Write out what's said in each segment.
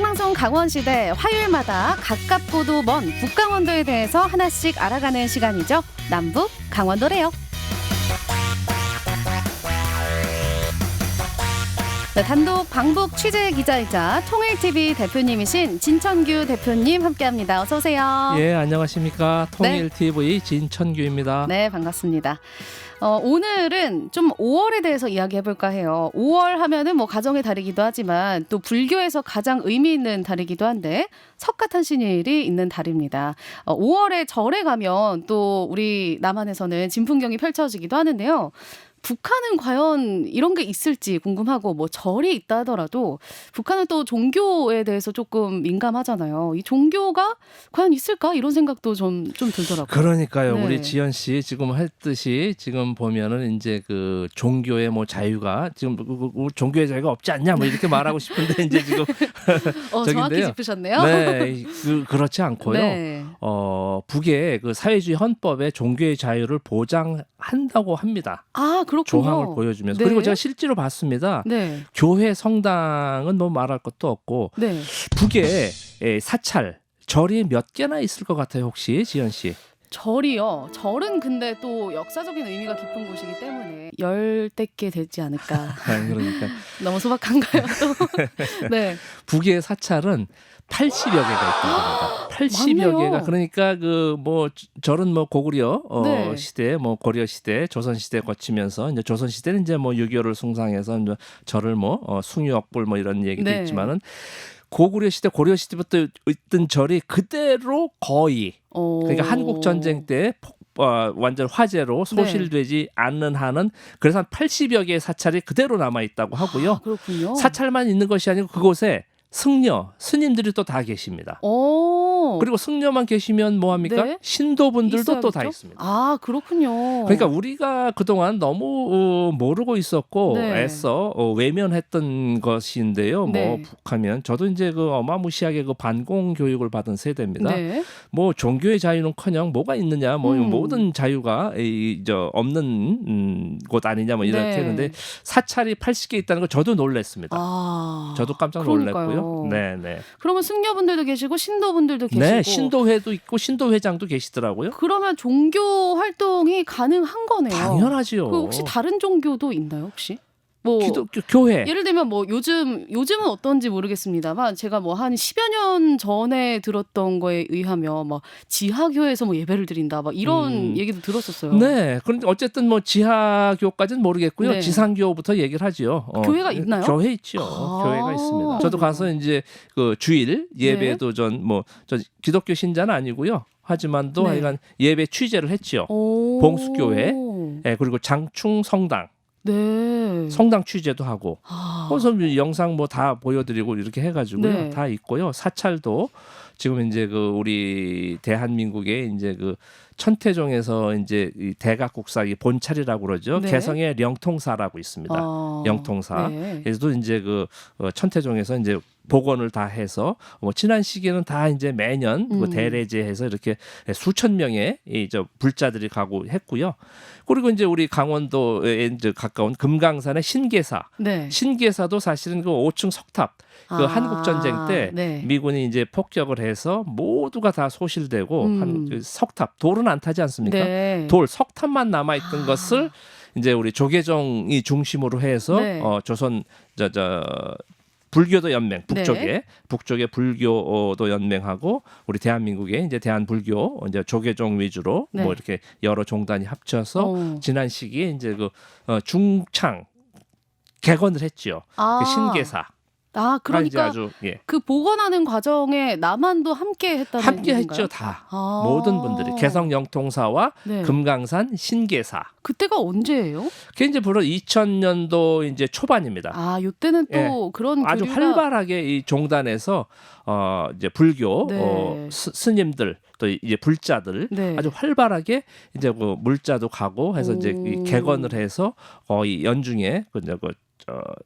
방송 강원시대 화요일마다 가깝고도 먼 북강원도에 대해서 하나씩 알아가는 시간이죠. 남북 강원도래요. 네, 단독 방북 취재 기자이자 통일TV 대표님이신 진천규 대표님 함께합니다. 어서 오세요. 예, 안녕하십니까. 통일TV 진천규입니다. 네, 반갑습니다. 오늘은 좀 5월에 대해서 이야기해볼까 해요. 5월 하면은 뭐 가정의 달이기도 하지만 또 불교에서 가장 의미 있는 달이기도 한데 석가탄신일이 있는 달입니다. 5월에 절에 가면 또 우리 남한에서는 진풍경이 펼쳐지기도 하는데요. 북한은 과연 이런 게 있을지 궁금하고 뭐 절이 있다 하더라도 북한은 또 종교에 대해서 조금 민감하잖아요. 이 종교가 과연 있을까 이런 생각도 좀 들더라고요. 그러니까요. 네. 우리 지연 씨 지금 했듯이 지금 보면은 이제 그 종교의 뭐 자유가 지금 종교의 자유가 없지 않냐 뭐 이렇게 말하고 싶은데 이제 지금 정확히 짚으셨네요. 네, 그렇지 않고요. 네. 북의 그 사회주의 헌법에 종교의 자유를 보장한다고 합니다. 아, 그렇군요. 조항을 보여주면서. 네. 그리고 제가 실제로 봤습니다. 네. 교회 성당은 뭐 말할 것도 없고 네. 북에 사찰 절이 몇 개나 있을 것 같아요, 혹시 지연 씨? 절이요. 절은 근데 또 역사적인 의미가 깊은 곳이기 때문에 10개 되지 않을까. 그러니까 너무 소박한가요? 또? 네. 북의 사찰은 80여 개가 있다고 합니다. 80여 많네요. 개가. 그러니까 그 뭐 절은 뭐 고구려 네. 시대, 뭐 고려 시대, 조선 시대 거치면서 이제 조선 시대는 이제 뭐 유교를 숭상해서 이제 절을 뭐 숭유역불 뭐 이런 얘기도 네. 있지만은 고구려 시대, 고려 시대부터 있던 절이 그대로 거의 그러니까 한국 전쟁 때 완전 화재로 소실되지 않는 한은 그래서 한 80여 개의 사찰이 그대로 남아 있다고 하고요. 아, 그렇군요. 사찰만 있는 것이 아니고 그곳에 승려, 스님들이 또 다 계십니다. 그리고 승려만 계시면 뭐합니까? 네. 신도분들도 또 다 있어야겠죠? 있습니다. 아, 그렇군요. 그러니까 우리가 그동안 너무 모르고 있었고 네. 애써 외면했던 것인데요. 네. 뭐 북하면 저도 이제 그 어마무시하게 그 반공 교육을 받은 세대입니다. 네. 뭐 종교의 자유는커녕 뭐가 있느냐, 뭐 모든 자유가 없는 곳 아니냐, 뭐 이렇게 네. 했는데 사찰이 80개 있다는 거 저도 놀랐습니다. 아, 저도 깜짝 그러니까요. 놀랐고요. 네. 그러면 승려분들도 계시고 신도분들도 계시고. 네, 신도회도 있고 신도회장도 계시더라고요. 그러면 종교 활동이 가능한 거네요. 당연하지요. 그 혹시 다른 종교도 있나요, 혹시? 뭐 기독교 교회. 예를 들면 뭐 요즘은 어떤지 모르겠습니다만 제가 뭐 한 10여 년 전에 들었던 거에 의하면 뭐 지하교에서 뭐 예배를 드린다 막 이런 얘기도 들었었어요. 네. 그런데 어쨌든 뭐 지하교까지는 모르겠고요. 네. 지상교부터 얘기를 하지요. 교회가 있나요? 교회 있죠. 아. 교회가 있습니다. 저도 가서 이제 그 주일 예배도 저 기독교 신자는 아니고요. 하지만도 네. 하여간 예배 취재를 했지요. 오. 봉수교회, 그리고 장충 성당. 네. 성당 취재도 하고 아. 그래서 영상 뭐 다 보여드리고 이렇게 해가지고요. 네. 다 있고요. 사찰도 지금 이제 그 우리 대한민국의 이제 그 천태종에서 이제 이 대각국사 본찰이라고 그러죠. 네. 개성의 영통사라고 있습니다. 영통사. 네. 그래서 이제 그 천태종에서 이제 복원을 다 해서 뭐 지난 시기에는 다 이제 매년 그 대례제해서 이렇게 수천 명의 저 불자들이 가고 했고요. 그리고 이제 우리 강원도에 이제 가까운 금강산의 신계사. 네. 신계사도 사실은 그 5층 석탑. 그 한국 전쟁 때 네. 미군이 이제 폭격을 해서 모두가 다 소실되고 그 석탑 돌은 안 타지 않습니까? 네. 돌 석탑만 남아 있던 것을 이제 우리 조계종이 중심으로 해서 네. 조선 불교도 연맹 네. 북쪽에 불교도 연맹하고 우리 대한민국의 이제 대한불교 이제 조계종 위주로 네. 뭐 이렇게 여러 종단이 합쳐서 지난 시기에 이제 그 중창 개건을 했지요. 그 신계사. 아, 그러니까 아주 그 복원하는 과정에 남한도 함께 했다는 함께 얘기인가요? 했죠. 다 모든 분들이 개성 영통사와 네. 금강산 신계사. 그때가 언제예요? 그게 이제 바로 2000년도 이제 초반입니다. 아, 요때는 또 그런 아주 교류가 활발하게 이 종단에서 이제 불교 네. 스님들 또 이제 불자들 네. 아주 활발하게 이제 그 물자도 가고 해서 이제 이 개건을 해서 이 연중에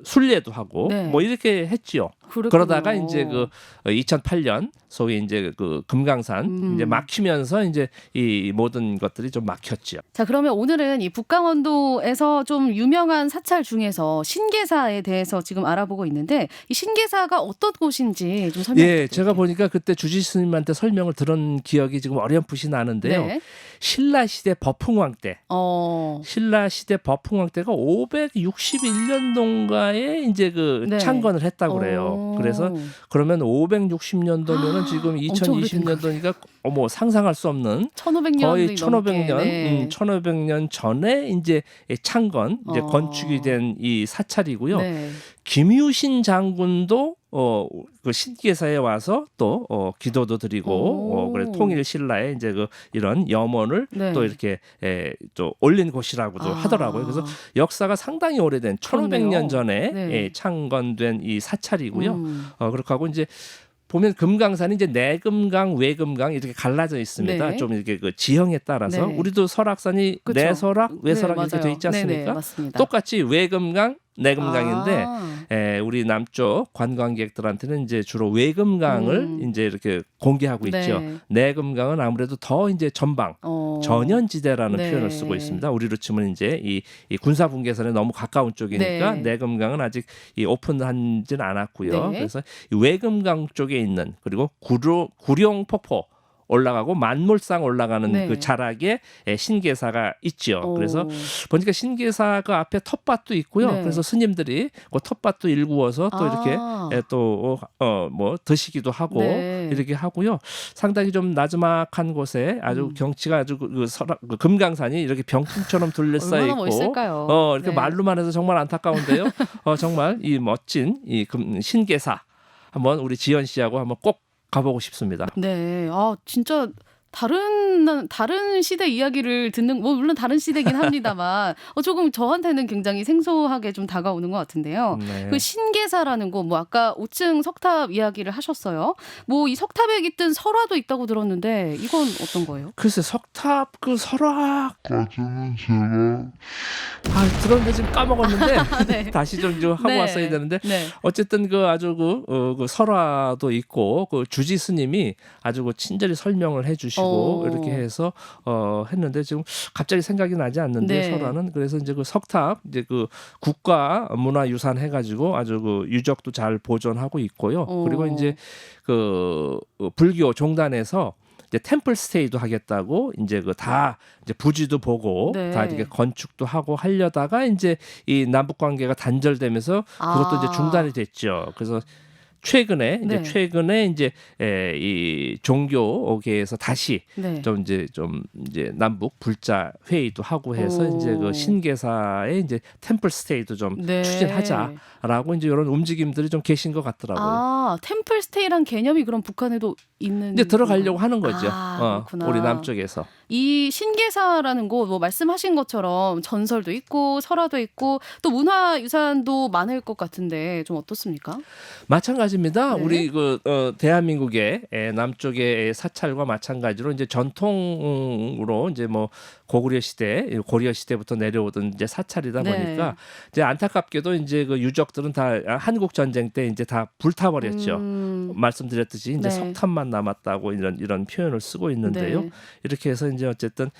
순례도 하고 네. 뭐 이렇게 했지요. 그랬군요. 그러다가 이제 그 2008년 소위 이제 그 금강산 이제 막히면서 이제 이 모든 것들이 좀 막혔죠. 자, 그러면 오늘은 이 북강원도에서 좀 유명한 사찰 중에서 신계사에 대해서 지금 알아보고 있는데 이 신계사가 어떤 곳인지 좀 설명 예, 부탁드릴게요. 제가 보니까 그때 주지 스님한테 설명을 들은 기억이 지금 어렴풋이 나는데요. 네. 신라 시대 버풍왕 때, 신라 시대 버풍왕 때가 561년도인가에 이제 그 네. 창건을 했다고 그래요. 그래서 그러면 560년도면은 지금 엄청 오래된 2020년도니까 어머 상상할 수 없는 1500년 거의 넘게. 1500년, 네. 1500년 전에 이제 창건, 이제 건축이 된 이 사찰이고요. 네. 김유신 장군도 그 신계사에 와서 또 기도도 드리고 그래 통일 신라에 이제 그 이런 염원을 네. 또 이렇게 또 올린 곳이라고도 하더라고요. 그래서 역사가 상당히 오래된 1500년 전에 네. 창건된 이 사찰이고요. 그렇게 하고 이제 보면 금강산이 이제 내금강, 외금강 이렇게 갈라져 있습니다. 네. 좀 이렇게 그 지형에 따라서 네. 우리도 설악산이 그쵸. 내설악, 외설악 네, 이렇게 맞아요. 돼 있지 않습니까? 네네, 맞습니다. 똑같이 외금강, 내금강인데 아. 우리 남쪽 관광객들한테는 이제 주로 외금강을 이제 이렇게 공개하고 네. 있죠. 내금강은 아무래도 더 이제 전방, 전연지대라는 네. 표현을 쓰고 있습니다. 우리로 치면 이제 이 군사분계선에 너무 가까운 쪽이니까 네. 내금강은 아직 이 오픈하지는 않았고요. 네. 그래서 이 외금강 쪽에 있는 그리고 구룡폭포 올라가고 만물상 올라가는 네. 그 자락에 신계사가 있죠. 그래서 오. 보니까 신계사 그 앞에 텃밭도 있고요. 네. 그래서 스님들이 그 텃밭도 일구어서 또 이렇게 아. 또 뭐 드시기도 하고 네. 이렇게 하고요. 상당히 좀 나지막한 곳에 아주 경치가 아주 그 금강산이 이렇게 병풍처럼 둘러싸여 얼마나 있고 멋있을까요? 이렇게 네. 말로만 해서 정말 안타까운데요. 정말 이 멋진 이 신계사 한번 우리 지연 씨하고 한번 꼭 가보고 싶습니다. 네. 아, 진짜 다른 시대 이야기를 듣는, 뭐 물론 다른 시대긴 합니다만 조금 저한테는 굉장히 생소하게 좀 다가오는 것 같은데요. 네. 그 신계사라는 곳, 뭐 아까 5층 석탑 이야기를 하셨어요. 뭐 이 석탑에 깃든 설화도 있다고 들었는데 이건 어떤 거예요? 글쎄 석탑 그 설악 까지는 제가 들었는데 지금 까먹었는데 네. 다시 좀 하고 네. 왔어야 되는데 네. 어쨌든 그 아주 그 설화도 있고 그 주지 스님이 아주 그 친절히 설명을 해주시고 이렇게 해서 했는데 지금 갑자기 생각이 나지 않는데 네. 설화는 그래서 이제 그 석탑 이제 그 국가 문화유산 해가지고 아주 그 유적도 잘 보존하고 있고요. 그리고 이제 그 불교 종단에서 이제 템플 스테이도 하겠다고 이제 그 다 이제 부지도 보고 네. 다 이렇게 건축도 하고 하려다가 이제 이 남북 관계가 단절되면서 그것도 이제 중단이 됐죠. 그래서 최근에 네. 이제 이 종교계에서 다시 네. 좀 이제 남북 불자 회의도 하고 해서 이제 그 신계사의 이제 템플 스테이도 좀 네. 추진하자라고 이제 이런 움직임들이 좀 계신 것 같더라고요. 아, 템플 스테이란 개념이 그럼 북한에도 있는 이제 들어가려고 하는 거죠. 그렇구나. 우리 남쪽에서. 이 신계사라는 곳, 뭐 말씀하신 것처럼 전설도 있고 설화도 있고 또 문화유산도 많을 것 같은데 좀 어떻습니까? 마찬가지입니다. 네. 우리 대한민국의 남쪽의 사찰과 마찬가지로 이제 전통으로 이제 뭐 고구려 시대부터 내려오던 이제 사찰이다 네. 보니까 이제 안타깝게도 이제 그 유적들은 다 한국 전쟁 때 이제 다 불타버렸죠. 말씀드렸듯이 이제 네. 석탑만 남았다고 이런 표현을 쓰고 있는데요. 네. 이렇게 해서 이제 어쨌든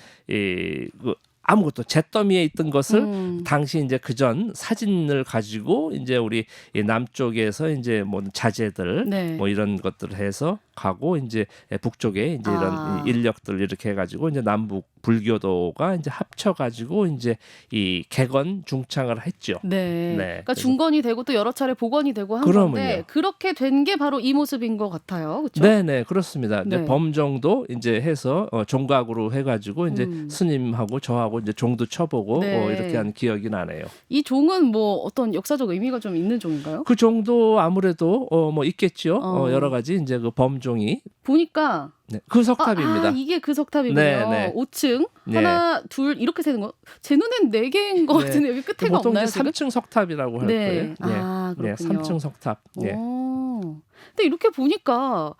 아무것도 잿더미에 있던 것을 당시 이제 그전 사진을 가지고 이제 우리 이 남쪽에서 이제 뭐 자재들 네. 뭐 이런 것들을 해서 가고 이제 북쪽에 이제 이런 인력들 이렇게 해가지고 이제 남북 불교도가 이제 합쳐가지고 이제 이 개건 중창을 했죠. 네. 네. 그러니까 그래서- 중건이 되고 또 여러 차례 복원이 되고 한 그러면요. 건데 그렇게 된 게 바로 이 모습인 것 같아요. 그렇죠? 네네 그렇습니다. 이제 네. 범종도 이제 해서 종각으로 해가지고 이제 음. 스님하고 저하고 이제 종도 쳐보고 네. 이렇게 한 기억이 나네요. 이 종은 뭐 어떤 역사적 의미가 좀 있는 종인가요? 그 정도 아무래도 뭐 있겠죠. 어. 여러 가지 이제 그 범종이 보니까 그 석탑입니다. 이게 그 석탑이군요. 네, 네. 5층 네. 하나 둘 이렇게 세는 거. 제 눈엔 4개인 것 네. 같은데 여기 끝에가 보통 없나요? 이제 지금? 3층 석탑이라고 할 네. 거예요. 아, 네, 그렇군요. 3층 석탑. 네. 오. 근데 이렇게 보니까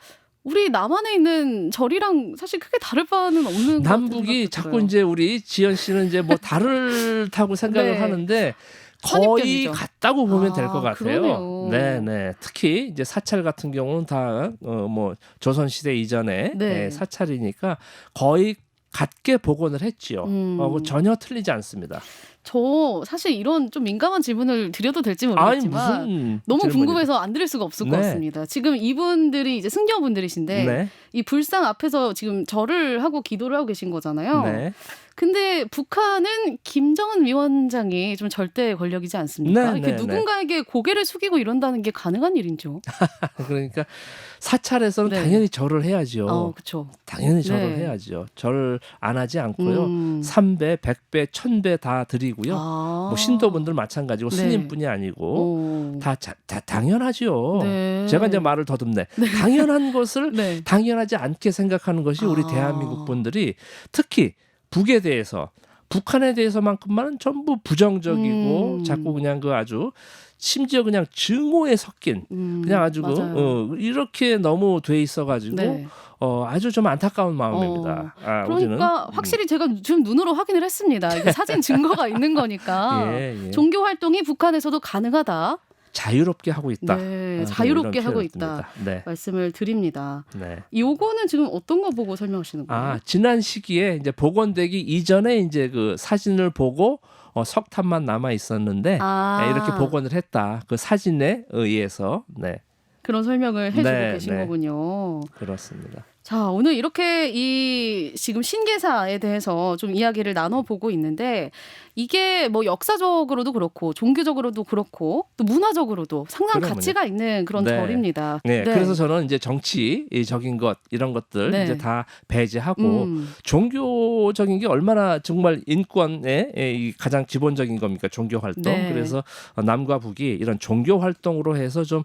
우리 남한에 있는 절이랑 사실 크게 다를 바는 없는 것 같은 남북이 생각도 자꾸 들어요. 이제 우리 지연 씨는 이제 뭐 다르다고 생각을 네. 하는데 거의 선입견이죠. 같다고 보면 될 것 같아요. 그러네요. 네네. 특히 이제 사찰 같은 경우는 다 뭐 조선 시대 이전에 네. 사찰이니까 거의 같게 복원을 했지요. 뭐 전혀 틀리지 않습니다. 저 사실 이런 좀 민감한 질문을 드려도 될지 아니 모르겠지만 무슨 너무 질문이- 궁금해서 안 드릴 수가 없을 것 네. 같습니다. 지금 이분들이 이제 승려분들이신데 네. 이 불상 앞에서 지금 절을 하고 기도를 하고 계신 거잖아요. 네. 근데 북한은 김정은 위원장이 좀 절대 권력이지 않습니까? 네, 이렇게 네, 누군가에게 고개를 숙이고 이런다는 게 가능한 일인죠. 그러니까 사찰에서는 네. 당연히 절을 해야죠. 그렇죠. 당연히 절을 네. 해야죠. 절을 안 하지 않고요. 음. 3배, 100배, 1000배 다 드리고요. 뭐 신도분들 마찬가지고 네. 스님뿐이 아니고 다 당연하죠. 네. 제가 이제 말을 더듬네. 당연한 것을 네. 당연하지 않게 생각하는 것이 우리 아. 대한민국 분들이 특히 북에 대해서 북한에 대해서만큼만은 전부 부정적이고 자꾸 그냥 그 아주 심지어 그냥 증오에 섞인 그냥 아주 이렇게 너무 돼 있어가지고 네. 아주 좀 안타까운 마음입니다. 그러니까 우리는. 확실히 제가 지금 눈으로 확인을 했습니다. 이거 사진 증거가 있는 거니까 예. 종교 활동이 북한에서도 가능하다. 자유롭게 하고 있다. 네, 자유롭게 이런 하고 표현을 있다. 듭니다. 네. 말씀을 드립니다. 네. 요거는 지금 어떤 거 보고 설명하시는 거예요? 지난 시기에 이제 복원되기 이전에 이제 그 사진을 보고 석탑만 남아 있었는데 이렇게 복원을 했다. 그 사진에 의해서 그런 설명을 해주고 네, 계신 네. 거군요. 그렇습니다. 자, 오늘 이렇게 이 지금 신계사에 대해서 좀 이야기를 나눠보고 있는데 이게 뭐 역사적으로도 그렇고 종교적으로도 그렇고 또 문화적으로도 상당한 그러면요. 가치가 있는 그런 네. 절입니다. 네, 그래서 저는 이제 정치적인 것 이런 것들 네. 이제 다 배제하고 종교적인 게 얼마나 정말 인권의 이 가장 기본적인 겁니까? 종교 활동. 네. 그래서 남과 북이 이런 종교 활동으로 해서 좀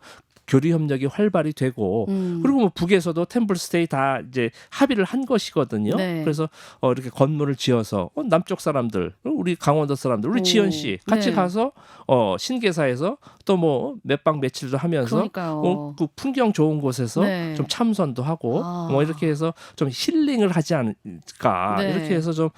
교류 협력이 활발히 되고 그리고 뭐 북에서도 템플스테이 다 이제 합의를 한 것이거든요. 네. 그래서 이렇게 건물을 지어서 남쪽 사람들, 우리 강원도 사람들, 우리 지연 씨 같이 네. 가서 신계사에서 또 뭐 몇 박 며칠도 하면서 그러니까요. 그 풍경 좋은 곳에서 네. 좀 참선도 하고 뭐 이렇게 해서 좀 힐링을 하지 않을까 네. 이렇게 해서 좀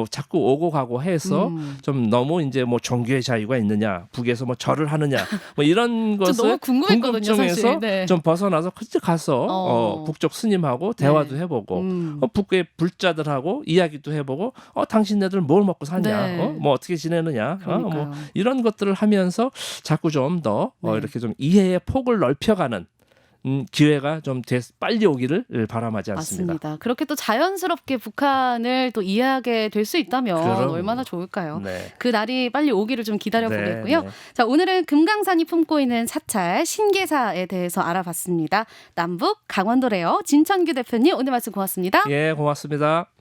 자꾸 오고 가고 해서 좀 너무 이제 뭐 종교의 자유가 있느냐 북에서 뭐 절을 하느냐 뭐 이런 저 것을 너무 궁금했거든요, 궁금증에서 사실. 네. 좀 벗어나서 그때 가서 북쪽 스님하고 대화도 해보고 북의 불자들하고 이야기도 해보고 당신네들 뭘 먹고 사냐 네. 뭐 어떻게 지내느냐 뭐 그러니까요. 이런 것들을 하면서 자꾸 좀 더 이렇게 좀 이해의 폭을 넓혀가는 기회가 좀 빨리 오기를 바람하지 않습니다. 맞습니다. 그렇게 또 자연스럽게 북한을 또 이해하게 될 수 있다면 그럼요. 얼마나 좋을까요? 네. 그 날이 빨리 오기를 좀 기다려보겠고요. 네. 자, 오늘은 금강산이 품고 있는 사찰 신계사에 대해서 알아봤습니다. 남북 강원도래요. 진천규 대표님 오늘 말씀 고맙습니다. 예, 고맙습니다.